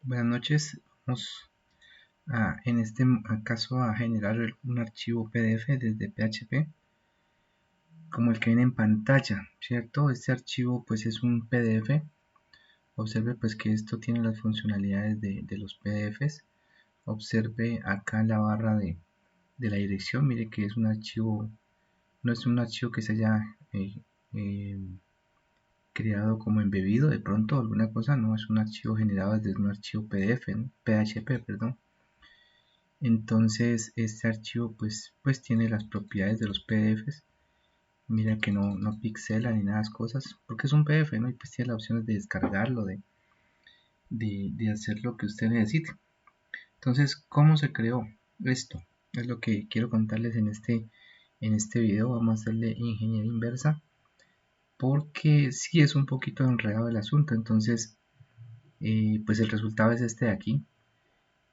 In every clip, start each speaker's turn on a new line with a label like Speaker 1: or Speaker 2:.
Speaker 1: Buenas noches. Vamos en este caso a generar un archivo PDF desde PHP como el que viene en pantalla, ¿cierto? Este archivo pues es un PDF. Observe pues que esto tiene las funcionalidades de los PDFs. Observe acá la barra de la dirección. Mire que es un archivo, no es un archivo que se haya creado como embebido de pronto alguna cosa, no, es un archivo generado desde un archivo PDF, ¿no? PHP, perdón. Entonces este archivo pues tiene las propiedades de los PDFs. Mira que no pixela ni nada de cosas, porque es un PDF, ¿no? Y pues tiene la opción de descargarlo, de hacer lo que usted necesite. Entonces, ¿cómo se creó esto? Es lo que quiero contarles en este video. Vamos a hacerle ingeniería inversa, porque sí es un poquito enredado el asunto. Entonces, pues el resultado es este de aquí.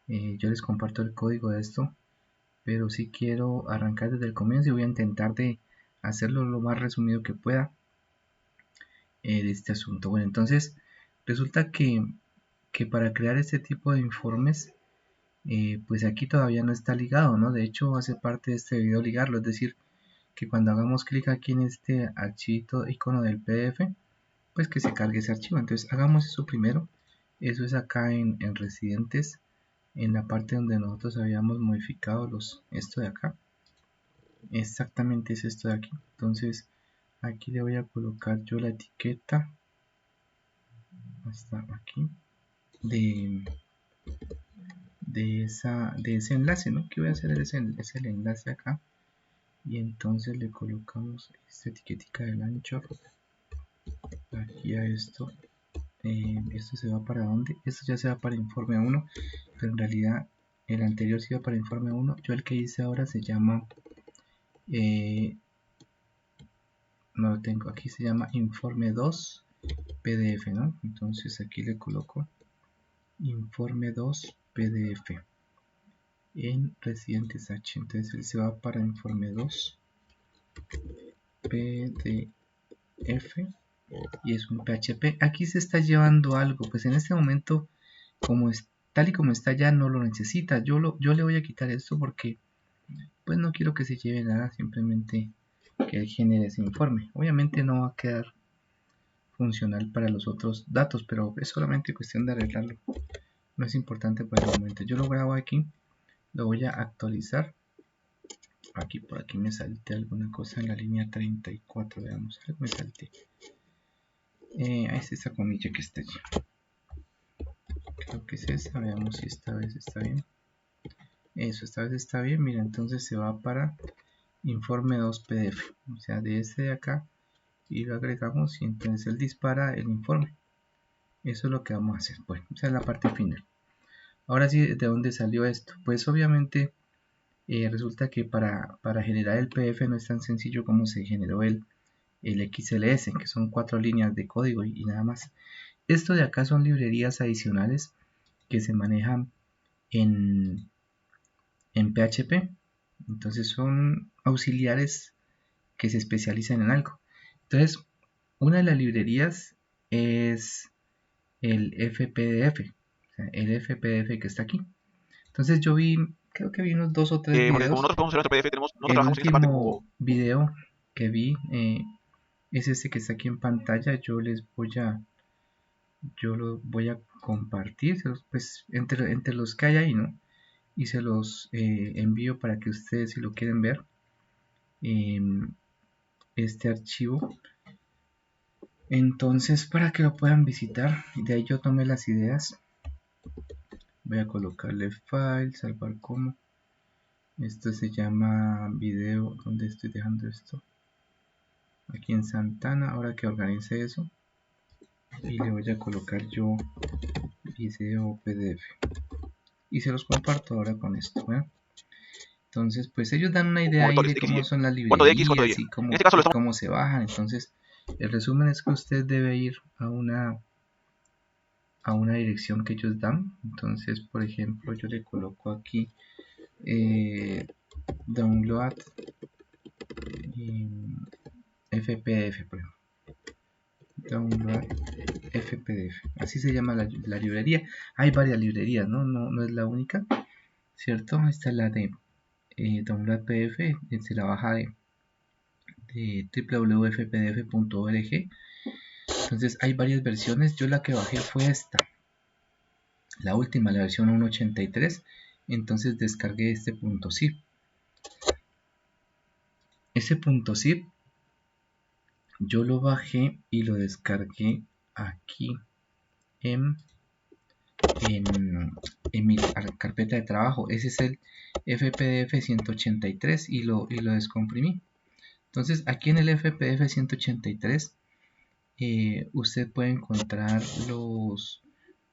Speaker 1: Yo les comparto el código de esto, pero sí quiero arrancar desde el comienzo y voy a intentar de hacerlo lo más resumido que pueda de este asunto. Bueno, entonces resulta que para crear este tipo de informes, pues aquí todavía no está ligado, ¿no? De hecho hace parte de este video ligarlo, es decir, que cuando hagamos clic aquí en este archivito icono del PDF, pues que se cargue ese archivo. Entonces hagamos eso primero. Eso es acá en residentes, en la parte donde nosotros habíamos modificado esto de acá. Exactamente es esto de aquí. Entonces aquí le voy a colocar yo la etiqueta hasta aquí de ese enlace, ¿no? Que voy a hacer es el enlace acá, y entonces le colocamos esta etiquetica del ancho aquí a esto. Esto se va para dónde, esto ya se va para informe 1, pero en realidad el anterior se iba para informe 1. Yo el que hice ahora se llama no lo tengo aquí, se llama informe 2 PDF, ¿no? Entonces aquí le coloco informe 2 PDF en residentes H. Entonces él se va para informe 2 PDF y es un PHP. Aquí se está llevando algo, pues en este momento, como es tal y como está, ya no lo necesita. Yo le voy a quitar esto porque pues no quiero que se lleve nada, simplemente que él genere ese informe. Obviamente no va a quedar funcional para los otros datos, pero es solamente cuestión de arreglarlo. No es importante por el momento. Yo lo grabo aquí, lo voy a actualizar. Aquí por aquí me salté alguna cosa en la línea 34, veamos, algo me salté. Ahí está esa comilla que está allí. Creo que es esa, veamos si esta vez está bien. Eso, esta vez está bien. Mira, entonces se va para informe 2 PDF, o sea, de este de acá, y lo agregamos y entonces él dispara el informe. Eso es lo que vamos a hacer. Bueno, esa es la parte final. Ahora sí, ¿de dónde salió esto? Pues obviamente resulta que para generar el PDF no es tan sencillo como se generó el XLS, que son 4 líneas de código y nada más. Esto de acá son librerías adicionales que se manejan en PHP. Entonces son auxiliares que se especializan en algo. Entonces, una de las librerías es el FPDF, o sea, el FPDF que está aquí. Entonces yo creo que vi unos 2 o 3
Speaker 2: Porque como
Speaker 1: videos.
Speaker 2: nosotros podemos usar nuestro PDF, nosotros
Speaker 1: El
Speaker 2: trabajamos en esta parte como...
Speaker 1: último video que vi es este que está aquí en pantalla. Yo lo voy a compartir, pues entre los que hay ahí, ¿no? Y se los envío para que ustedes, si lo quieren ver, este archivo, entonces para que lo puedan visitar. De ahí yo tomé las ideas. Voy a colocarle file, salvar como. Esto se llama video. ¿Dónde estoy dejando esto? Aquí en Santana. Ahora que organice eso, y le voy a colocar yo video PDF y se los comparto ahora con esto, ¿verdad? Entonces pues ellos dan una idea
Speaker 2: como
Speaker 1: ahí
Speaker 2: vectores
Speaker 1: de
Speaker 2: X y
Speaker 1: cómo
Speaker 2: Y.
Speaker 1: son las
Speaker 2: ¿Cuánto de X, cuánto de Y?
Speaker 1: librerías y
Speaker 2: En este caso lo estamos...
Speaker 1: cómo se bajan. Entonces el resumen es que usted debe ir a una dirección que ellos dan. Entonces por ejemplo yo le coloco aquí download FPF, por ejemplo, download FPDF. Así se llama la librería. Hay varias librerías, no es la única, ¿cierto? Esta es la de Download PDF, se la baja de www.fpdf.org. Entonces hay varias versiones. Yo la que bajé fue esta, la última, la versión 1.83. Entonces descargué este .zip. Ese .zip yo lo bajé y lo descargué aquí en mi carpeta de trabajo. Ese es el FPDF 183 y lo descomprimí. Entonces aquí en el FPDF 183 usted puede encontrar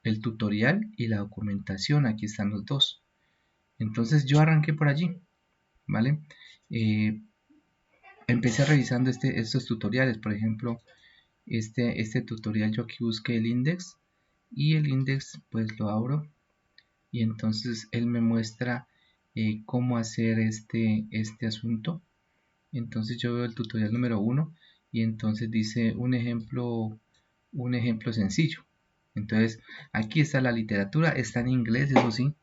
Speaker 1: el tutorial y la documentación. Aquí están los dos. Entonces yo arranqué por allí, ¿vale? Empecé revisando estos tutoriales. Por ejemplo, este tutorial, yo aquí busqué el index y el index pues lo abro y entonces él me muestra cómo hacer este asunto. Entonces yo veo el tutorial número 1 y entonces dice un ejemplo sencillo. Entonces aquí está la literatura, está en inglés, eso sí,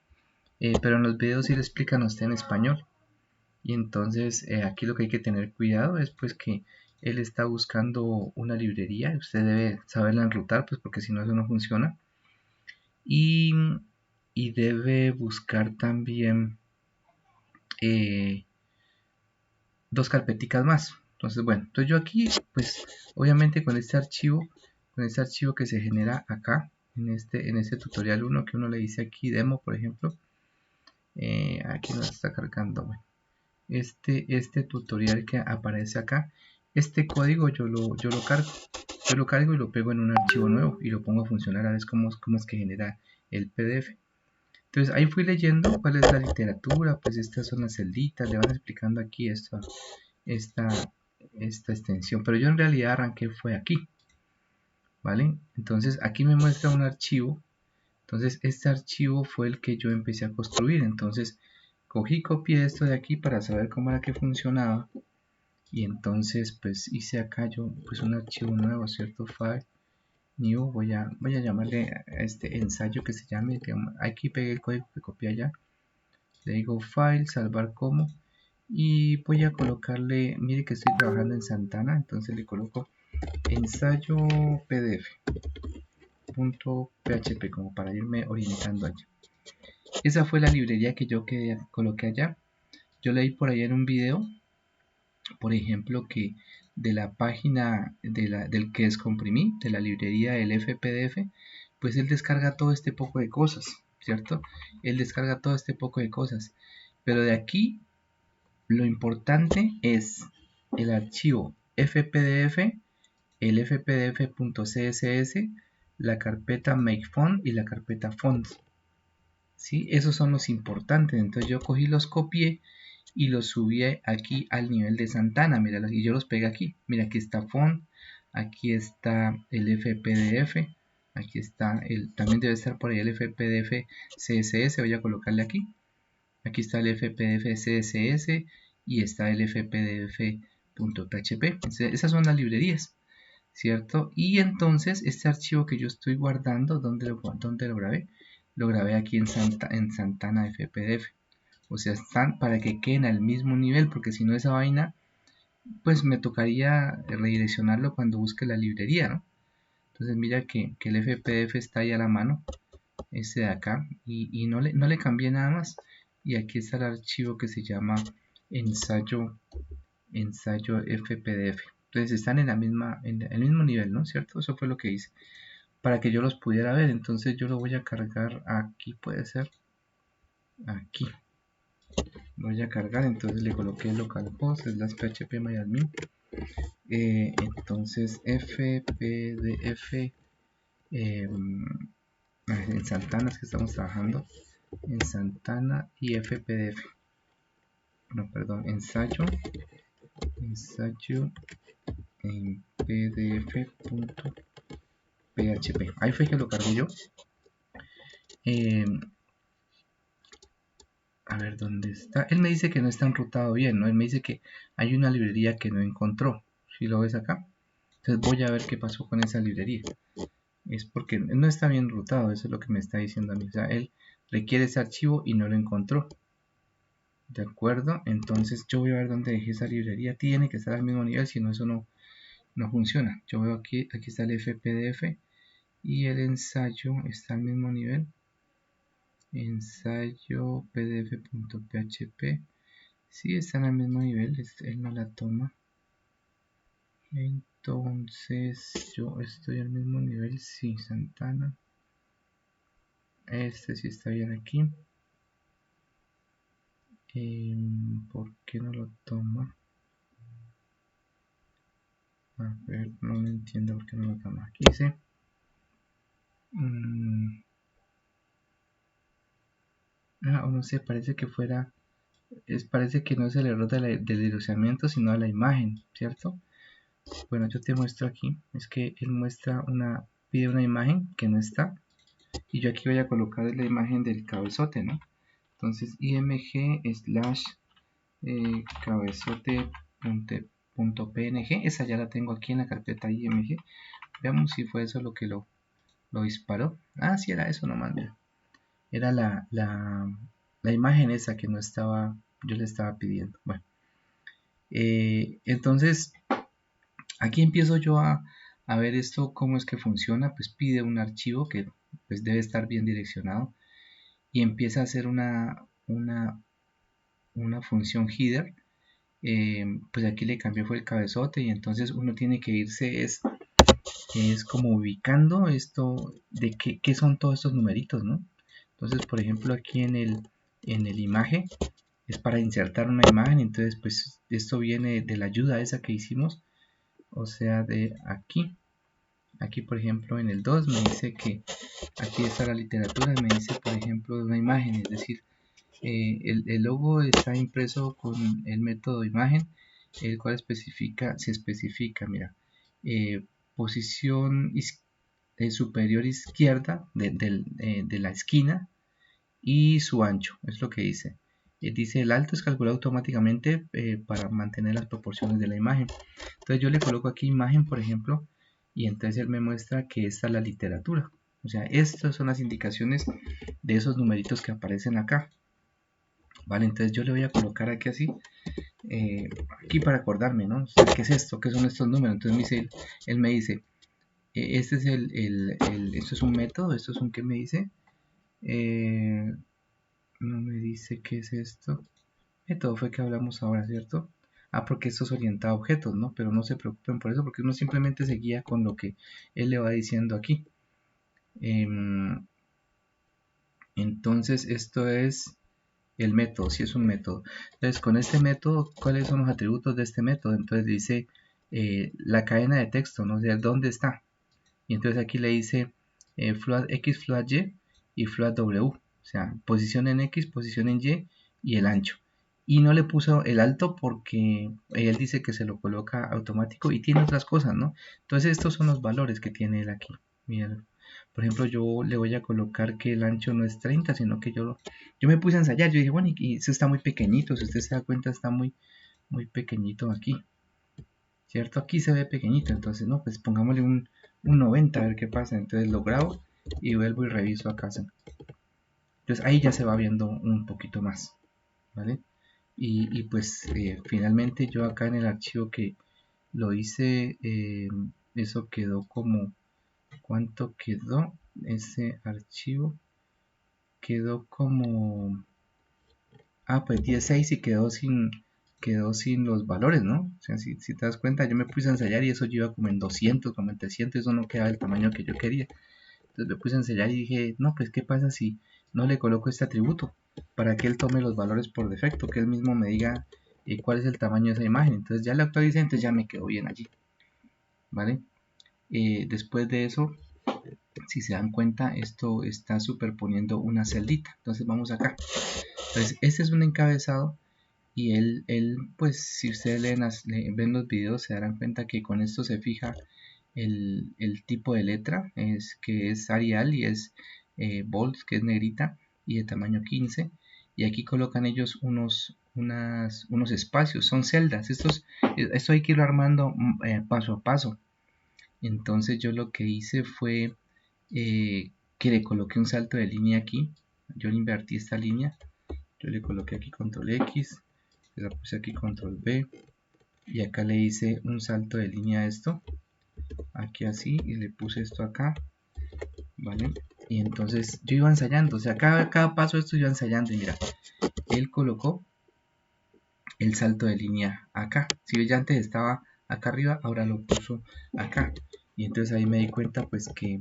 Speaker 1: pero en los videos sí le explican a usted en español. Y entonces aquí lo que hay que tener cuidado es pues que él está buscando una librería, usted debe saberla enrutar pues porque si no eso no funciona. Y debe buscar también dos carpeticas más. Entonces bueno, entonces yo aquí pues obviamente con este archivo que se genera acá en este tutorial 1 que uno le dice aquí demo, por ejemplo, aquí nos está cargando. Bueno, este tutorial que aparece acá, este código yo lo cargo y lo pego en un archivo nuevo y lo pongo a funcionar a ver cómo es que genera el PDF. Entonces ahí fui leyendo cuál es la literatura, pues estas son las celditas, le van explicando aquí esta extensión, pero yo en realidad arranqué fue aquí, ¿vale? Entonces aquí me muestra un archivo. Entonces este archivo fue el que yo empecé a construir. Entonces cogí, copié esto de aquí para saber cómo era que funcionaba. Y entonces pues hice acá yo pues un archivo nuevo, ¿cierto? File, new, voy a llamarle a este ensayo que se llame. Aquí pegué el código que copié allá. Le digo file, salvar como. Y voy a colocarle, mire que estoy trabajando en Santana, entonces le coloco ensayo pdf.php como para irme orientando allá. Esa fue la librería que yo coloqué allá. Yo leí por ahí en un video, por ejemplo, que de la página del que descomprimí, de la librería del FPDF, pues él descarga todo este poco de cosas, ¿cierto? Él descarga todo este poco de cosas. Pero de aquí, lo importante es el archivo FPDF, el fpdf.css, la carpeta makefont y la carpeta fonts. ¿Sí? Esos son los importantes. Entonces yo cogí, los copié y los subí aquí al nivel de Santana. Mira, y yo los pegué aquí. Mira, aquí está font, aquí está el fpdf, aquí está también debe estar por ahí el fpdf css. Voy a colocarle aquí. Aquí está el fpdf css y está el fpdf.php. Esas son las librerías, ¿cierto? Y entonces este archivo que yo estoy guardando, ¿dónde lo grabé? Lo grabé aquí en Santana FPDF. O sea, están para que queden al mismo nivel, porque si no esa vaina, pues me tocaría redireccionarlo cuando busque la librería, ¿no? Entonces mira que el FPDF está ahí a la mano, este de acá, y no le cambié nada más. Y aquí está el archivo que se llama ensayo FPDF. Entonces están en el mismo nivel, ¿no? ¿Cierto? Eso fue lo que hice para que yo los pudiera ver. Entonces yo lo voy a cargar aquí, puede ser aquí, lo voy a cargar. Entonces le coloqué localhost /phpMyAdmin, entonces fpdf en Santana es que estamos trabajando en Santana y fpdf, no, perdón, ensayo en pdf.php. Ahí fue que lo cargué yo. A ver dónde está. Él me dice que no está enrutado bien, ¿no? Él me dice que hay una librería que no encontró. Si lo ves acá. Entonces voy a ver qué pasó con esa librería. es porque no está bien rutado, eso es lo que me está diciendo a mí. O sea, él requiere ese archivo y no lo encontró. De acuerdo, entonces yo voy a ver dónde dejé esa librería. Tiene que estar al mismo nivel, si no eso no funciona. Yo veo aquí está el FPDF y el ensayo está al mismo nivel. Ensayo pdf.php. Sí, están al mismo nivel, él no la toma. Entonces yo estoy al mismo nivel, sí, Santana. Este sí está bien aquí. ¿Por qué no lo toma? A ver, no lo entiendo por qué no lo toma. Aquí dice. O no sé, parece que fuera. Parece que no es el error del dilucionamiento, sino de la imagen, ¿cierto? Bueno, yo te muestro aquí. Es que él pide una imagen que no está. Y yo aquí voy a colocar la imagen del cabezote, ¿no? Entonces, img slash cabezote.png, esa ya la tengo aquí en la carpeta img. Veamos si fue eso lo que lo disparó. Ah, sí, era eso nomás, mira. Era la imagen esa que no estaba, yo le estaba pidiendo. Bueno, entonces aquí empiezo yo a ver esto, cómo es que funciona. Pues pide un archivo que pues debe estar bien direccionado y empieza a hacer una función header. Pues aquí le cambió fue el cabezote y entonces uno tiene que irse es como ubicando esto de qué son todos estos numeritos, ¿no? Entonces, por ejemplo, aquí en el imagen es para insertar una imagen, entonces pues esto viene de la ayuda esa que hicimos, o sea, de aquí por ejemplo en el 2 me dice que aquí está la literatura, me dice por ejemplo de una imagen, es decir, el logo está impreso con el método imagen, el cual se especifica, mira, posición superior izquierda de la esquina y su ancho, es lo que dice. Dice el alto es calculado automáticamente para mantener las proporciones de la imagen. Entonces yo le coloco aquí imagen, por ejemplo, y entonces él me muestra que esta es la literatura. O sea, estas son las indicaciones de esos numeritos que aparecen acá. Vale, entonces yo le voy a colocar aquí así, aquí para acordarme, ¿no? O sea, ¿qué es esto? ¿Qué son estos números? Entonces él me dice, este es esto es un método, esto es un, ¿qué me dice? No me dice qué es esto. Método fue que hablamos ahora, ¿cierto? Ah, porque esto es orientado a objetos, ¿no? Pero no se preocupen por eso, porque uno simplemente se guía con lo que él le va diciendo aquí. Entonces, esto es el método, si es un método. Entonces, con este método, ¿cuáles son los atributos de este método? Entonces dice la cadena de texto, ¿no? O sea, ¿dónde está? Y entonces aquí le dice float X, float Y y float W. O sea, posición en X, posición en Y y el ancho. Y no le puso el alto porque él dice que se lo coloca automático y tiene otras cosas, ¿no? Entonces estos son los valores que tiene él aquí. Miren. Por ejemplo, yo le voy a colocar que el ancho no es 30, sino que yo me puse a ensayar. Yo dije, bueno, y eso está muy pequeñito. Si usted se da cuenta, está muy, muy pequeñito aquí. ¿Cierto? Aquí se ve pequeñito, entonces no, pues pongámosle un 90 a ver qué pasa. Entonces lo grabo y vuelvo y reviso a casa. Entonces ahí ya se va viendo un poquito más, ¿vale? Y pues finalmente yo acá en el archivo que lo hice, eso quedó como, ¿cuánto quedó? Ese archivo quedó como, pues 16 y quedó sin los valores, ¿no? O sea, si te das cuenta, yo me puse a ensayar y eso lleva como en 200, como en 300, eso no queda del tamaño que yo quería. Entonces me puse a ensayar y dije, no, pues ¿qué pasa si no le coloco este atributo? Para que él tome los valores por defecto, que él mismo me diga cuál es el tamaño de esa imagen. Entonces ya lo actualicé, entonces ya me quedó bien allí, ¿vale? Después de eso, si se dan cuenta, esto está superponiendo una celdita. Entonces vamos acá. Entonces este es un encabezado y él pues si ustedes ven los videos se darán cuenta que con esto se fija el tipo de letra, que es Arial y es bold, que es negrita y de tamaño 15, y aquí colocan ellos unos espacios, son celdas. Esto hay que irlo armando paso a paso. Entonces yo lo que hice fue que le coloque un salto de línea aquí. Yo le invertí esta línea, yo le coloqué aquí control X, le puse aquí control B y acá le hice un salto de línea a esto, aquí así, y le puse esto acá, ¿vale? Y entonces yo iba ensayando, o sea, cada paso de esto iba ensayando y mira, él colocó el salto de línea acá. Si ve, ya antes estaba acá arriba, ahora lo puso acá. Y entonces ahí me di cuenta pues que,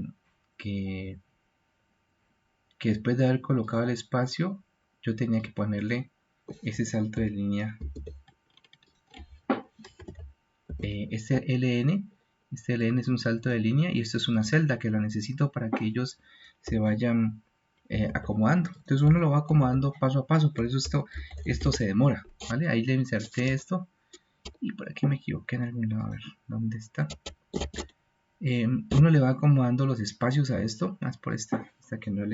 Speaker 1: que después de haber colocado el espacio, yo tenía que ponerle ese salto de línea, este LN es un salto de línea y esto es una celda que lo necesito para que ellos se vayan acomodando. Entonces uno lo va acomodando paso a paso, por eso esto se demora, ¿vale? Ahí le inserté esto y por aquí me equivoqué en algún lado, a ver, ¿dónde está? Uno le va acomodando los espacios a esto, más por esta, hasta que no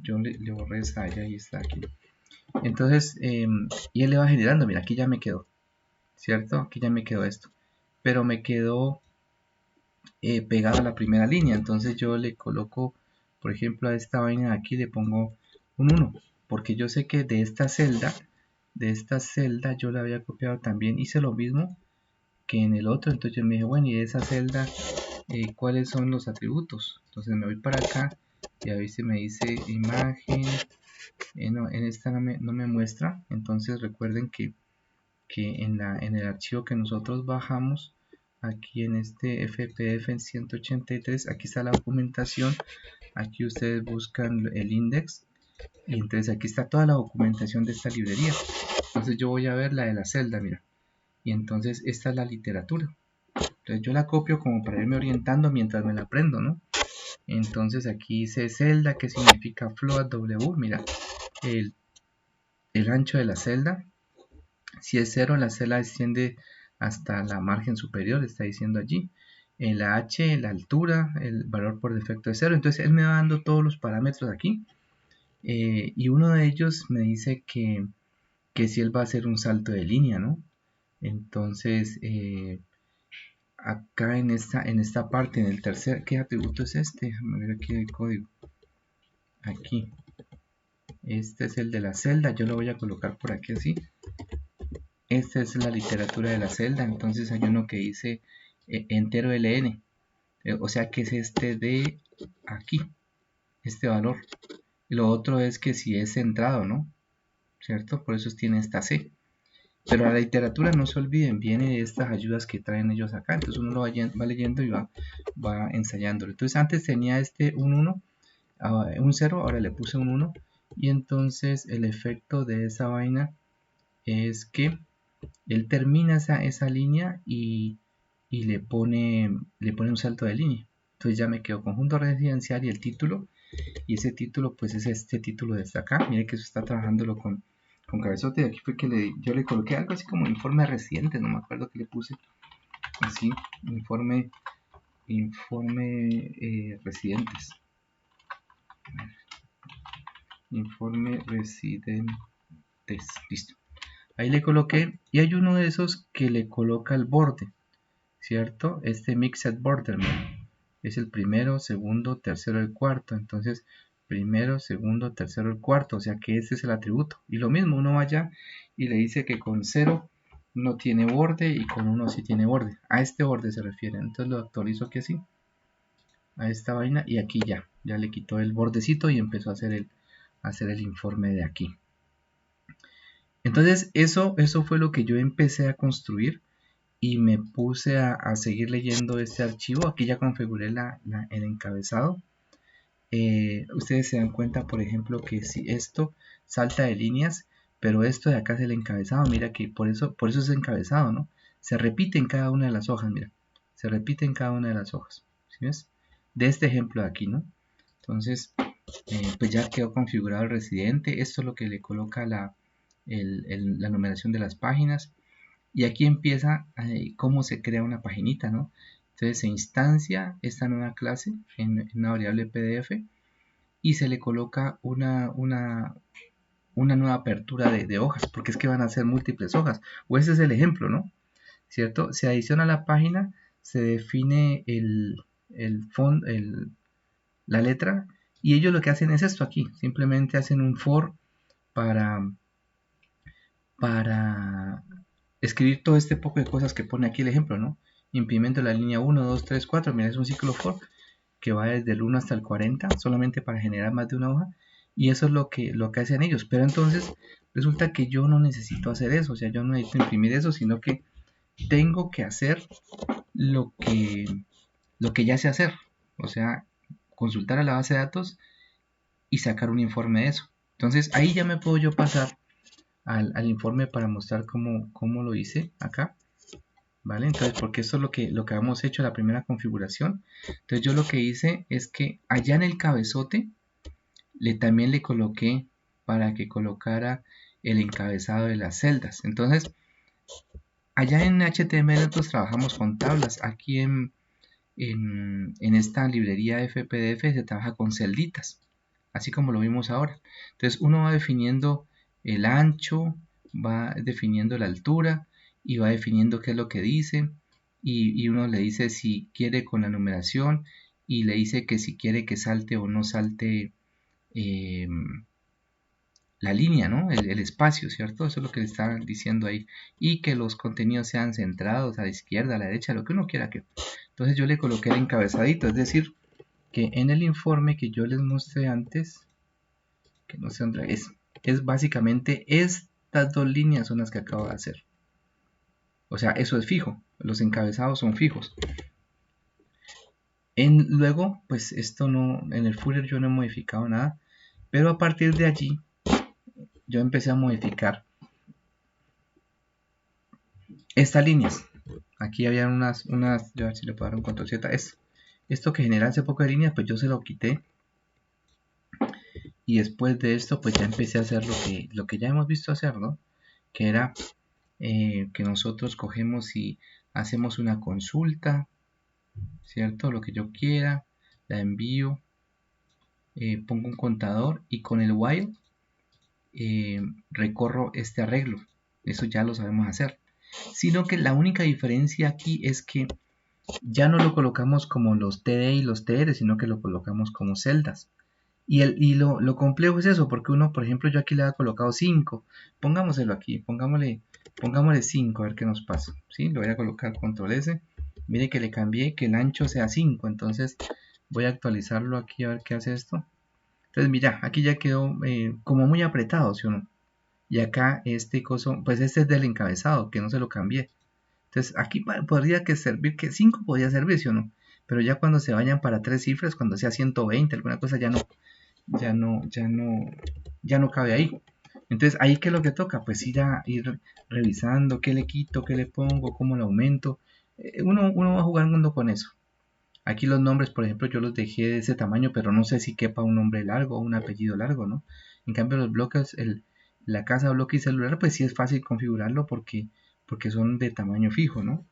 Speaker 1: yo le borré esa allá y está aquí. Entonces, y él le va generando, mira, aquí ya me quedó, ¿cierto? Aquí ya me quedó esto, pero me quedó pegado a la primera línea, entonces yo le coloco, por ejemplo, a esta vaina de aquí le pongo un 1, porque yo sé que de esta celda yo la había copiado también, hice lo mismo que en el otro, entonces yo me dije, bueno, y de esa celda, ¿cuáles son los atributos? Entonces me voy para acá y a veces me dice imagen, no, en esta no me muestra, entonces recuerden que en el archivo que nosotros bajamos, aquí en este FPF en 183, aquí está la documentación, aquí ustedes buscan el index y entonces aquí está toda la documentación de esta librería. Entonces yo voy a ver la de la celda, mira, y entonces esta es la literatura. Entonces yo la copio como para irme orientando mientras me la aprendo, ¿no? Entonces aquí dice celda, que significa float W, mira, el ancho de la celda. Si es 0, la celda desciende hasta la margen superior, está diciendo allí. En la H, la altura, el valor por defecto es 0. Entonces él me va dando todos los parámetros aquí. Y uno de ellos me dice que si él va a hacer un salto de línea, ¿no? Entonces, acá en esta parte, en el tercer, ¿qué atributo es este? Déjame ver aquí el código. Aquí. Este es el de la celda, yo lo voy a colocar por aquí así. Esta es la literatura de la celda, entonces hay uno que dice entero LN, o sea que es este de aquí, este valor. Y lo otro es que si es centrado, ¿no? ¿Cierto? Por eso tiene esta C. Pero la literatura, no se olviden, viene de estas ayudas que traen ellos acá. Entonces uno lo va leyendo y va ensayándolo. Entonces antes tenía un 1, un 0, ahora le puse un 1. Y entonces el efecto de esa vaina es que él termina esa línea y le pone un salto de línea. Entonces ya me quedo conjunto residencial y el título. Y ese título pues es este título desde acá. Mire que eso está trabajándolo con cabezote. Y aquí fue que yo le coloqué algo así como informe residente. No me acuerdo que le puse. Así, informe residentes. Informe residentes. Listo. Ahí le coloqué. Y hay uno de esos que le coloca el borde, ¿cierto? Este Mixed Borderman es el primero, segundo, tercero y cuarto. Entonces, primero, segundo, tercero y cuarto. O sea que este es el atributo. Y lo mismo, uno vaya y le dice que con 0 no tiene borde y con 1 sí tiene borde. A este borde se refiere. Entonces lo actualizo aquí así. A esta vaina y aquí ya le quitó el bordecito y empezó a hacer el informe de aquí. Entonces eso fue lo que yo empecé a construir y me puse a seguir leyendo este archivo. Aquí ya configuré el encabezado. Ustedes se dan cuenta, por ejemplo, que si esto salta de líneas, pero esto de acá es el encabezado. Mira que por eso es encabezado, ¿no? Se repite en cada una de las hojas, mira. Se repite en cada una de las hojas. ¿Sí ves? De este ejemplo de aquí, ¿no? Entonces, pues ya quedó configurado el residente. Esto es lo que le coloca la numeración de las páginas. Y aquí empieza cómo se crea una paginita, ¿no? Entonces se instancia esta nueva clase en una variable PDF y se le coloca una nueva apertura de hojas, porque es que van a ser múltiples hojas. O ese es el ejemplo, ¿no? ¿Cierto? Se adiciona a la página, se define el la letra, y ellos lo que hacen es esto aquí, simplemente hacen un for para escribir todo este poco de cosas que pone aquí el ejemplo, ¿no? Implemento la línea 1, 2, 3, 4, mira, es un ciclo for que va desde el 1 hasta el 40, solamente para generar más de una hoja, y eso es lo que hacen ellos, pero entonces resulta que yo no necesito hacer eso, o sea, yo no necesito imprimir eso, sino que tengo que hacer lo que, lo que ya sé hacer, o sea, consultar a la base de datos y sacar un informe de eso. Entonces ahí ya me puedo yo pasar al informe para mostrar cómo lo hice acá. ¿Vale? Entonces, porque esto es lo que habíamos hecho en la primera configuración. Entonces yo lo que hice es que allá en el cabezote también le coloqué para que colocara el encabezado de las celdas. Entonces, allá en HTML nosotros trabajamos con tablas. Aquí en esta librería FPDF se trabaja con celditas, así como lo vimos ahora. Entonces uno va definiendo el ancho, va definiendo la altura y va definiendo qué es lo que dice, y uno le dice si quiere con la numeración y le dice que si quiere que salte o no salte eh, la línea, ¿no? El espacio, ¿cierto? Eso es lo que le están diciendo ahí. Y que los contenidos sean centrados a la izquierda, a la derecha, lo que uno quiera que. Entonces yo le coloqué el encabezadito, es decir, que en el informe que yo les mostré antes, que no sé dónde es básicamente estas dos líneas son las que acabo de hacer. O sea, eso es fijo, los encabezados son fijos. Luego, pues esto no, en el footer yo no he modificado nada, pero a partir de allí yo empecé a modificar estas líneas. Aquí había unas, yo a ver si le puedo dar un control Z, esto que genera ese poco de líneas, pues yo se lo quité. Y después de esto, pues ya empecé a hacer lo que ya hemos visto hacer, ¿no? Que era que nosotros cogemos y hacemos una consulta, ¿cierto? Lo que yo quiera, la envío, pongo un contador y con el while recorro este arreglo. Eso ya lo sabemos hacer. Sino que la única diferencia aquí es que ya no lo colocamos como los TD y los TR, sino que lo colocamos como celdas. Y lo complejo es eso, porque uno, por ejemplo, yo aquí le había colocado 5. Pongámoselo aquí, pongámosle 5, a ver qué nos pasa. ¿Sí? Lo voy a colocar control S. Mire que le cambié que el ancho sea 5. Entonces voy a actualizarlo aquí a ver qué hace esto. Entonces mira, aquí ya quedó como muy apretado, ¿sí o no? Y acá este coso, pues este es del encabezado, que no se lo cambié. Entonces aquí podría que servir, que 5 podría servir, ¿sí o no? Pero ya cuando se vayan para 3 cifras, cuando sea 120, alguna cosa, ya no cabe ahí. Entonces ahí que es lo que toca, pues ir revisando qué le quito, qué le pongo, cómo lo aumento. Uno va jugando con eso. Aquí los nombres, por ejemplo, yo los dejé de ese tamaño, pero no sé si quepa un nombre largo o un apellido largo, ¿no? En cambio los bloques, la casa, bloque y celular, pues sí es fácil configurarlo porque son de tamaño fijo, ¿no?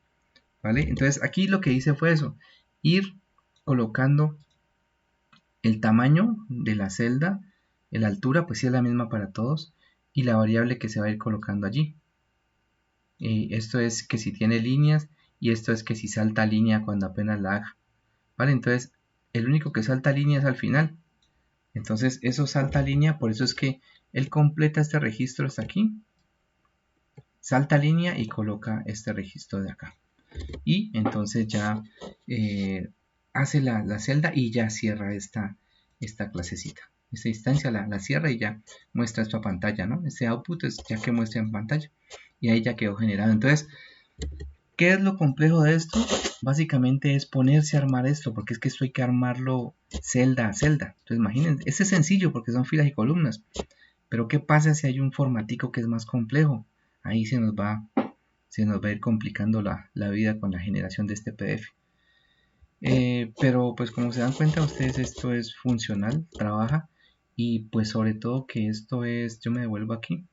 Speaker 1: ¿Vale? Entonces aquí lo que hice fue eso, ir colocando el tamaño de la celda, la altura, pues sí es la misma para todos, y la variable que se va a ir colocando allí. Esto es que si tiene líneas, y esto es que si salta línea cuando apenas la haga. ¿Vale? Entonces, el único que salta línea es al final. Entonces, eso salta línea, por eso es que él completa este registro hasta aquí, salta línea y coloca este registro de acá. Y entonces ya hace la celda y ya cierra esta clasecita. Esta instancia la cierra y ya muestra esta pantalla, ¿no? Este output es ya que muestra en pantalla. Y ahí ya quedó generado. Entonces, ¿qué es lo complejo de esto? Básicamente es ponerse a armar esto, porque es que esto hay que armarlo celda a celda. Entonces, imagínense, este es sencillo porque son filas y columnas. Pero ¿qué pasa si hay un formatico que es más complejo? Ahí se nos va a ir complicando la vida con la generación de este PDF. Pero pues como se dan cuenta ustedes, esto es funcional, trabaja, y pues sobre todo que esto es, yo me devuelvo aquí,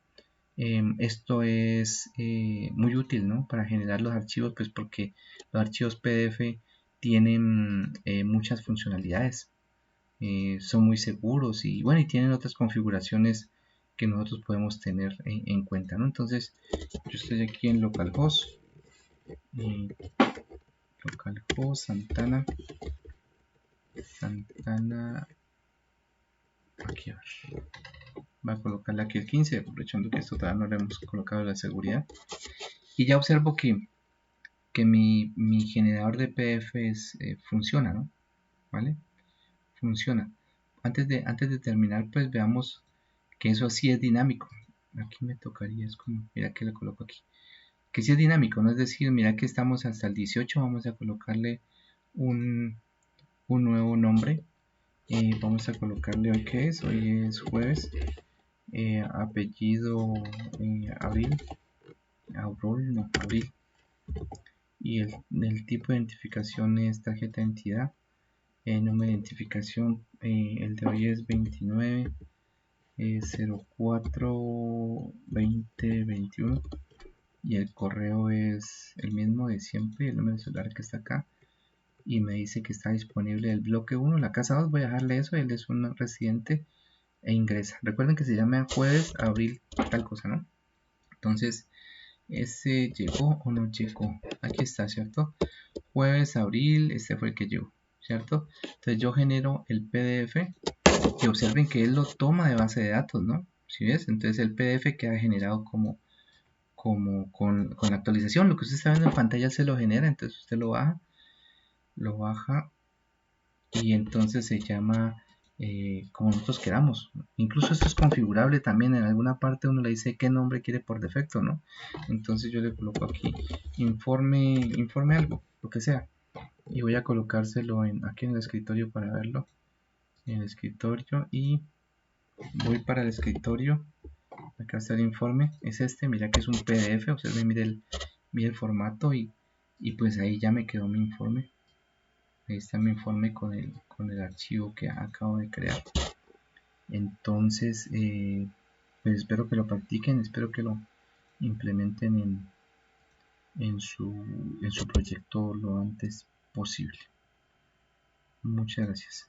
Speaker 1: esto es muy útil, ¿no? Para generar los archivos, pues porque los archivos PDF tienen muchas funcionalidades, son muy seguros y bueno, y tienen otras configuraciones que nosotros podemos tener en cuenta, ¿no? Entonces yo estoy aquí en localhost, localhost Santana Santana, aquí a ver, va a colocarle aquí el 15, aprovechando que esto todavía no le hemos colocado la seguridad. Y ya observo que mi generador de PDFs funciona, ¿no? ¿Vale? Funciona. Antes de terminar, pues veamos que eso sí es dinámico. Aquí me tocaría, es como, mira que le coloco aquí. Que sí es dinámico, ¿no? Es decir, mira que estamos hasta el 18, vamos a colocarle un nuevo nombre. Vamos a colocarle hoy que es, hoy es jueves, apellido Abril, no, Abril, y el tipo de identificación es tarjeta de identidad, número de identificación, el de hoy es 29 04 20 21, y el correo es el mismo de siempre, el número de celular que está acá, y me dice que está disponible el bloque 1, la casa 2, voy a dejarle eso, él es un residente e ingresa. Recuerden que se llama jueves, abril, tal cosa, ¿no? Entonces, ese llegó o no llegó. Aquí está, ¿cierto? Jueves, abril, este fue el que llegó, ¿cierto? Entonces yo genero el PDF y observen que él lo toma de base de datos, ¿no? ¿Sí ves? Entonces el PDF queda generado como con la actualización. Lo que usted está viendo en pantalla se lo genera, entonces usted lo baja y entonces se llama como nosotros queramos. Incluso esto es configurable también, en alguna parte uno le dice qué nombre quiere por defecto, ¿no? Entonces yo le coloco aquí informe algo, lo que sea, y voy a colocárselo aquí en el escritorio para verlo, en el escritorio, y voy para el escritorio. Acá está el informe, es este, mira que es un PDF, observen, mire el formato, y pues ahí ya me quedó mi informe. Ahí está mi informe con el archivo que acabo de crear. Entonces, pues espero que lo practiquen, espero que lo implementen en su proyecto lo antes posible. Muchas gracias.